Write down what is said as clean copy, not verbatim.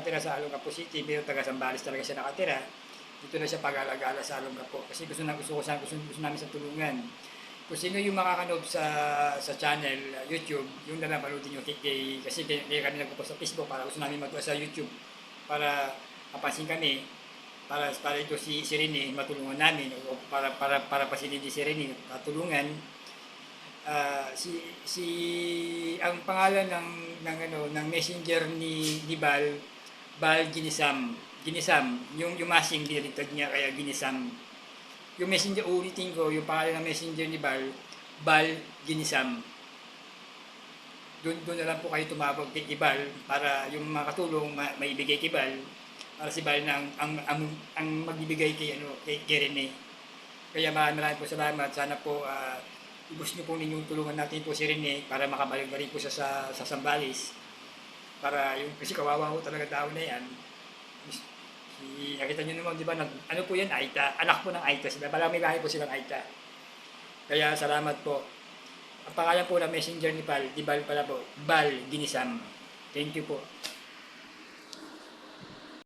nakatira sa Olongapo City, pero taga Zambales talaga siya nakatira. Dito na siya pag-alagala sa Olongapo kasi gusto namin sa tulungan. Kung sino yung makakanood sa channel, YouTube, yung na lang panoodin yung kasi kaya kami nagpo-post sa Facebook para gusto namin magtuwa sa YouTube para mapansin kami para ito si Rene matulungan namin o para pasilin si Rene matulungan. Ang pangalan ng messenger ni Bal Ginisam yung masing binaligtad niya kaya Ginisam. Yung messenger, ulitin ko, yung pangalan ng messenger ni Bal Ginisam. Doon na lang po kayo tumawag kay Bal para yung makatulong maibigay kay Bal para si Bal na ang magbibigay kay Rene. Kaya maraming po salamat. Sana po gusto niyo po ninyong tulungan natin po si Rene para makabalik na rin po sa Zambales. Para kasi kawawa ko talaga tao na yan. Nakita nyo naman, di ba, ano po yan, Aita, anak po ng Aita sila, marami lahi po silang Aita. Kaya salamat po. Ang pangalan po ng messenger ni Bal, di Bal pala po, Bal Ginisam. Thank you po.